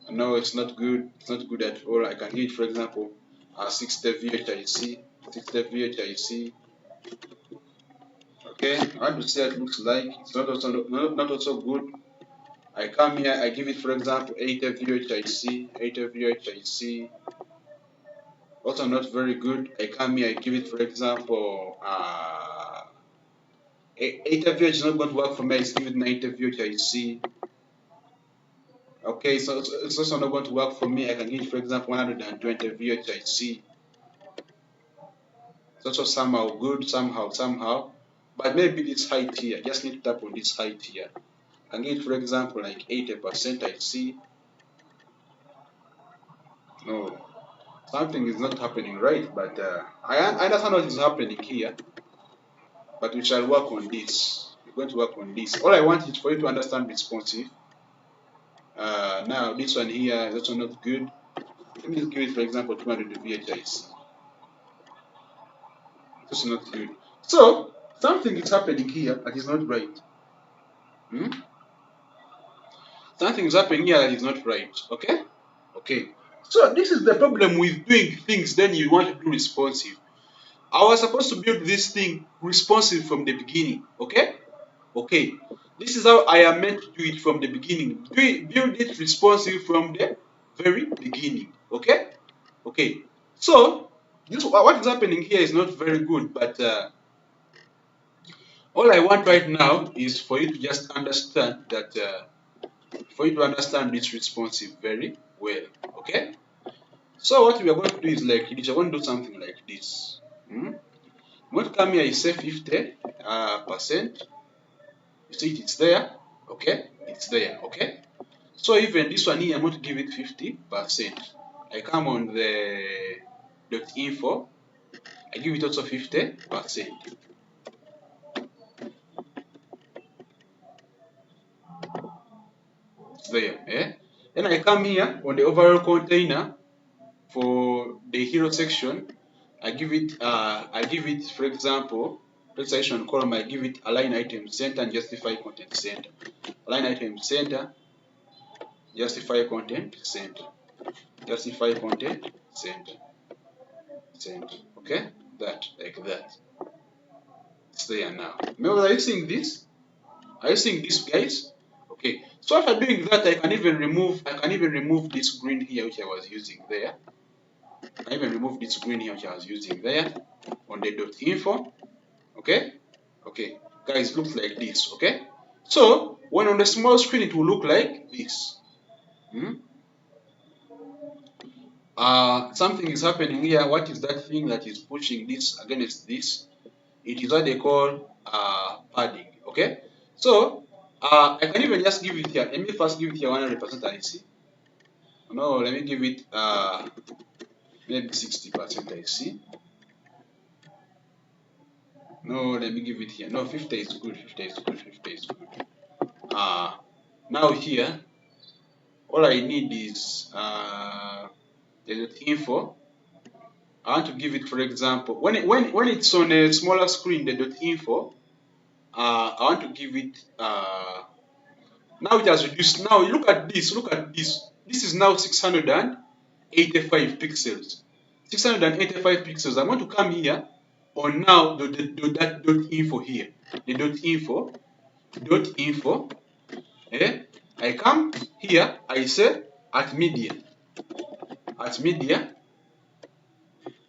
Speaker 1: No, it's not good. It's not good at all. I can give it, for example, 6-step VHIC, 6-step VHIC. Okay, I want to see how it looks like. It's not also good. I come here, I give it, for example, 8-step VHIC, 8-step VHIC. Also not very good. I come here, I give it, for example, 8-step VHIC is not going to work for me. I give it 9-step VHIC. Okay, so it's also not going to work for me. I can give it, for example, 120 VHIC. It's also somehow good, somehow. But maybe this height here, just need to tap on this height here. I can get, for example, like 80%. I see. No, something is not happening right, but I understand what is happening here. But we shall work on this. We're going to work on this. All I want is for you to understand responsive. Now, this one here is also not good. Let me just give it, for example, 200 VHIC. That's not good. So, something is happening here that is not right. Something is happening here that is not right. Okay? Okay. So, this is the problem with doing things, then you want to do responsive. I was supposed to build this thing responsive from the beginning. Okay? Okay. This is how I am meant to do it from the beginning. Build it responsive from the very beginning. Okay? Okay. So, what is happening here is not very good, but all I want right now is for you to just understand that, for you to understand this responsive very well. Okay? So what we are going to do is like this. We're going to do something like this. I'm going to come here, I say 50%. You see it's there. Okay? It's there. Okay? So even this one here, I'm going to give it 50%. I come on the .info. I give it also 50%. It's there. Then I come here on the overall container for the hero section. I give it, for example, section column. I give it align item center and justify content center. Align item center, justify content center, justify content center. Okay, that like that. It's there now. Remember, are you seeing this? Are you seeing this, guys? Okay. So after doing that, I can even remove this green here which I was using there. I can even remove this green here which I was using there on the .info. Okay. Okay, guys, it looks like this. Okay. So when on the small screen, it will look like this. Something is happening here. What is that thing that is pushing this against this? It is what they call padding. Okay. So I can even just give it here. Let me first give it here 100% IC. No, let me give it maybe 60% IC. No, let me give it here. No, 50 is good. 50 is good. 50 is good. Now here, all I need is the .info. I want to give it, for example, when it's on a smaller screen, the .info. I want to give it. Now it has reduced. Now look at this. Look at this. This is now 685 pixels. 685 pixels. I'm going to come here on now that .info here. The .info. I come here. I say at media. At media.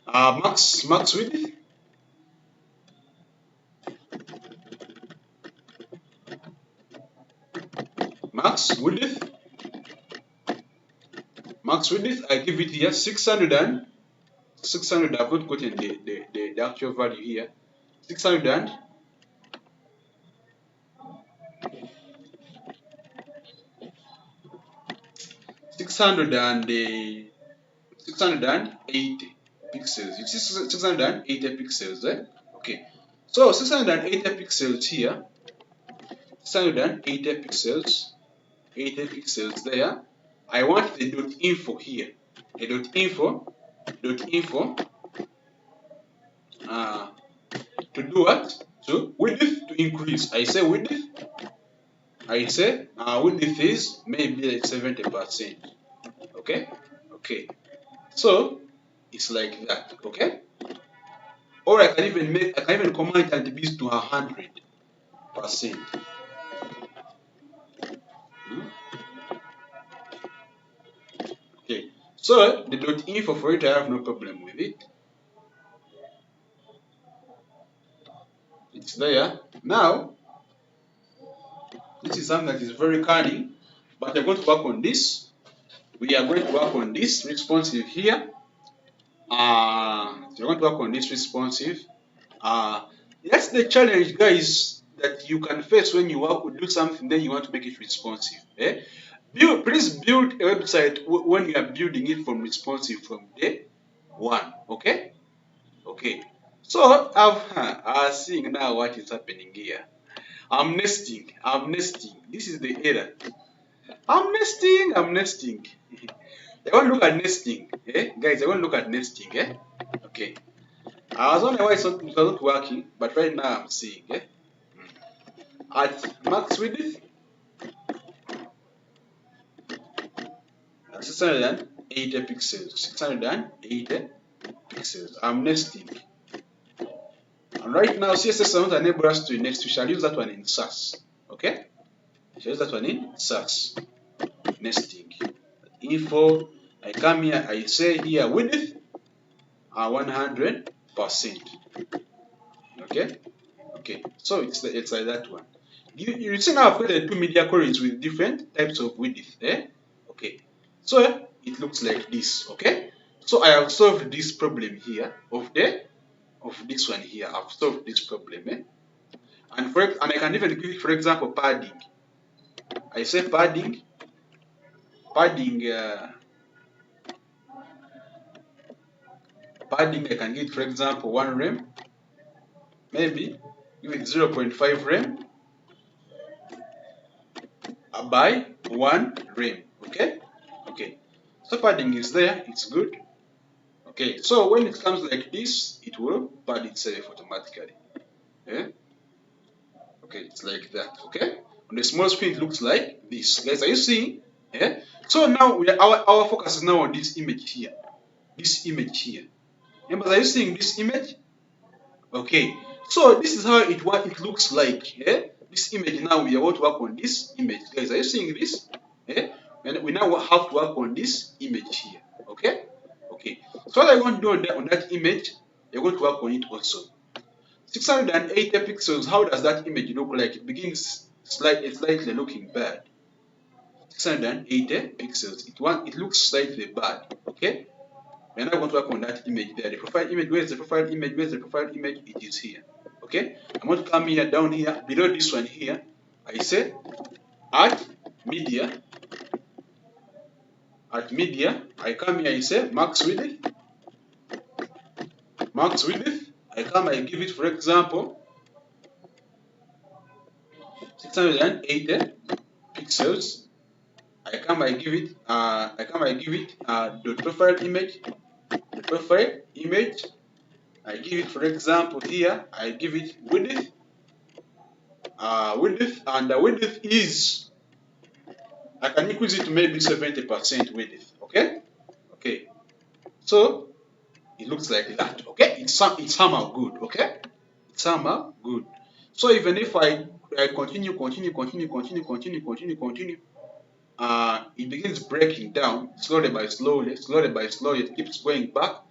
Speaker 1: Max width. Max width. Max width. I give it here 600. I've not gotten the actual value here. 600 680 pixels. You see 680 pixels, Okay. So 680 pixels here. 680 pixels. 80 pixels there. I want the .info here. The .info. To do what? So width to increase. I say width I say width is maybe like 70%. Okay, okay. So it's like that. Okay, or I can even command and this to 100%. Okay, so the .info for it, I have no problem with it. It's there. Now, this is something that is very cunning, but I'm going to work on this. We are going to work on this responsive here. So we're going to work on this responsive. That's the challenge, guys, that you can face when you want to do something, then you want to make it responsive. Please build a website when you are building it from responsive from day one. Okay? Okay. So I'm seeing now what is happening here. I'm nesting. This is the error. I'm nesting. I want to look at nesting. Guys, I want to look at nesting. Okay. I was wondering why it was not working, but right now I'm seeing. At max width, 680 pixels. 680 pixels. I'm nesting. And right now, CSS does not enable us to next. We shall use that one in SAS. Okay? We shall use that one in SAS. Nesting. Info. I come here, I say here width 100%. Okay? Okay. So it's like that one. You see now I've created two media queries with different types of width. Okay. So it looks like this. Okay. So I have solved this problem here of this one here. I've solved this problem. And I can even give it, for example, padding. I say padding. Padding I can give it, for example, 1 rem. Maybe give it 0.5 rem by 1 rem. Okay. Okay. So padding is there. It's good. Okay, so when it comes like this, it will pad itself automatically. Okay, it's like that. Okay, on the small screen it looks like this. Guys, are you seeing? So now our focus is now on this image here. This image here. Members, are you seeing this image? Okay, so this is how what it looks like. This image now we are going to work on this image. Guys, are you seeing this? And we now have to work on this image here. Okay. Okay, so what I want to do on that image, you're going to work on it also. 680 pixels, how does that image look like? It begins slightly looking bad. 680 pixels, it looks slightly bad. Okay, we're now going to work on that image there. The profile image, where's the profile image? Where's the profile image? It is here. Okay, I'm going to come here, down here, below this one here. I say add media. At media, I come here, I say max width. Max width, I give it, for example, 680 pixels. I give it the profile image. The profile image, I give it, for example, here, I give it width. And the width is, I can increase it to maybe 70% width. Okay? Okay. So it looks like that. Okay? It's somehow good. Okay? It's somehow good. So even if I continue, it begins breaking down slowly by slowly. It keeps going back.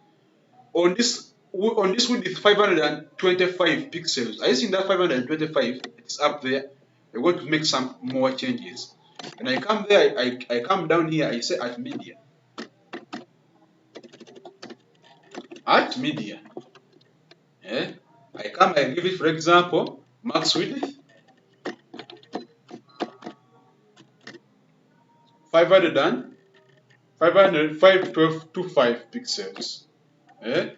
Speaker 1: On this width 525 pixels. Are you seeing that 525? It's up there. We're going to make some more changes. When I come there, I come down here, I say at media. At media. I give it, for example, max width 525 pixels. I'm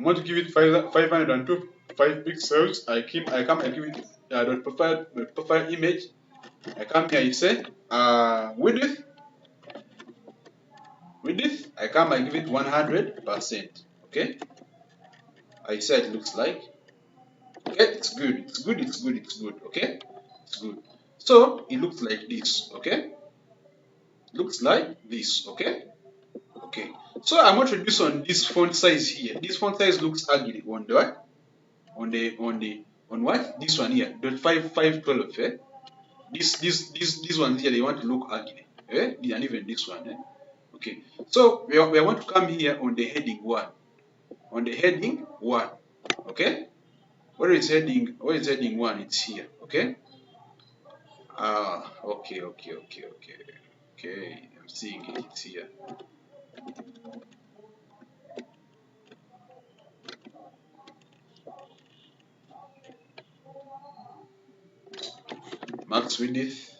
Speaker 1: going to give it 525 pixels. I give it the profile image. I come here, I say width. I give it 100%. Okay. I say it looks like. Okay, it's good. Okay, it's good. So it looks like this, okay? Looks like this, okay? Okay. So I'm going to reduce on this font size here. This font size looks ugly on the what? On what? This one here. The 512, eh? This one here, they want to look ugly, eh? And even this one, eh? Okay. So we want to come here on the heading 1. On the heading 1, okay? Where is heading 1? It's here, okay? Okay. Okay, I'm seeing it. It's here. Max width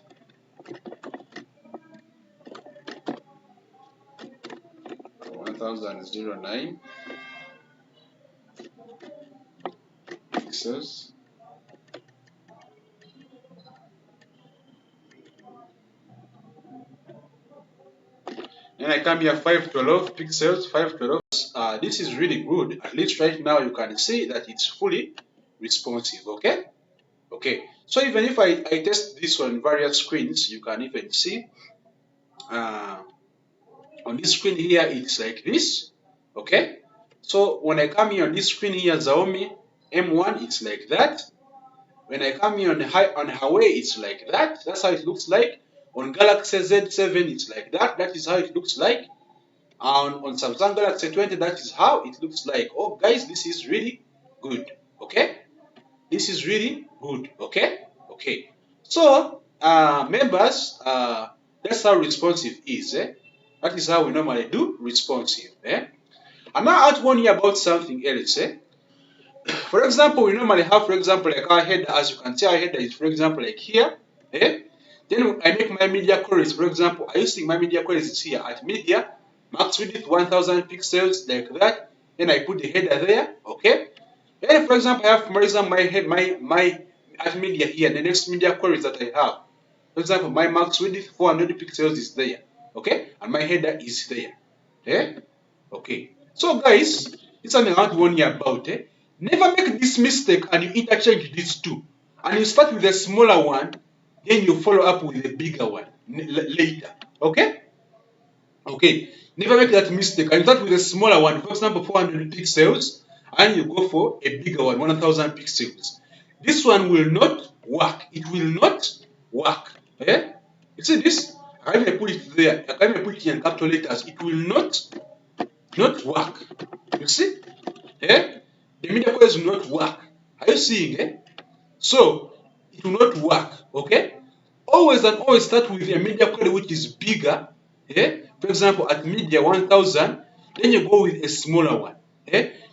Speaker 1: 1009 pixels. Then I come here 512 pixels, 512. This is really good. At least right now you can see that it's fully responsive, okay? Okay, so even if I test this on various screens, you can even see on this screen here, it's like this, okay? So when I come here on this screen here, Xiaomi M1, it's like that. When I come here on Huawei, it's like that. That's how it looks like. On Galaxy Z7, it's like that. That is how it looks like. On Samsung Galaxy 20, that is how it looks like. Oh, guys, this is really good. Okay, this is really good. Okay, okay. So, members, that's how responsive is. That is how we normally do responsive. And now I want to hear about something else. For example, we normally have, for example, like our header. As you can see, our header is, for example, like here. Then I make my media queries. For example, I using my media queries is here at media, max width 1000 pixels, like that. Then I put the header there. Okay. Then, for example, I have, for example, my at media here. The next media queries that I have. For example, my max width 400 pixels is there. Okay, and my header is there. Okay. So, guys, it's something I want to warn you about. Never make this mistake and you interchange these two. And you start with a smaller one, then you follow up with a bigger one later. Okay? Okay. Never make that mistake. And you start with a smaller one, for example, 400 pixels, and you go for a bigger one, 1000 pixels. This one will not work. It will not work. You see this? I can even put it there. I can even put it in capital letters. It will not work. You see? The media queries will not work. Are you seeing? So it will not work. Okay? Always and always start with a media query which is bigger. For example, at media 1000, then you go with a smaller one.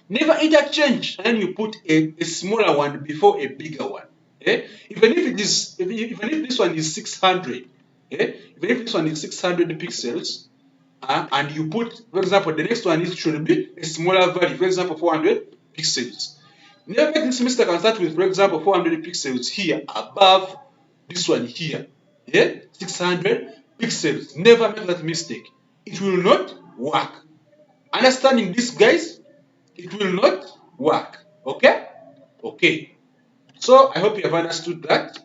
Speaker 1: Never interchange and you put a smaller one before a bigger one. Even if this one is 600, even if this one is 600 pixels, and you put, for example, the next one should be a smaller value, for example, 400 pixels. Never make this mistake and start with, for example, 400 pixels here above this one here. 600 pixels. Never make that mistake. It will not work. Understanding this, guys? It will not work. Okay? Okay. So I hope you have understood that,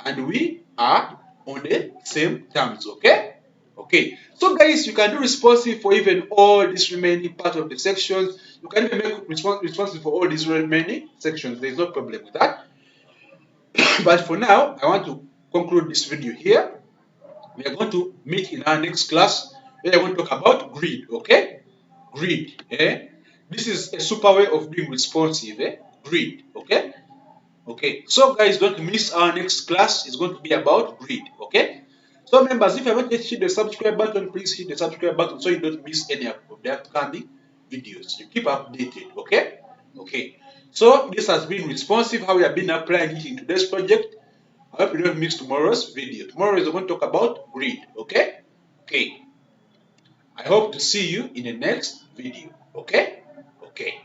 Speaker 1: and we are on the same terms. Okay? Okay. So guys, you can do responsive for even all these remaining part of the sections. You can even make responsive for all these remaining sections. There is no problem with that. But for now, I want to conclude this video here. We are going to meet in our next class where I want to talk about grid. Okay? Grid. This is a super way of being responsive. Grid. Okay? Okay. So guys, don't miss our next class. It's going to be about grid. Okay? So members, if you haven't yet hit the subscribe button, please hit the subscribe button so you don't miss any of the upcoming videos. You keep updated. Okay? Okay. So this has been responsive, how we have been applying it in today's project. I hope you don't miss tomorrow's video. Tomorrow is going to talk about grid. Okay? Okay. I hope to see you in the next video. Okay? Okay.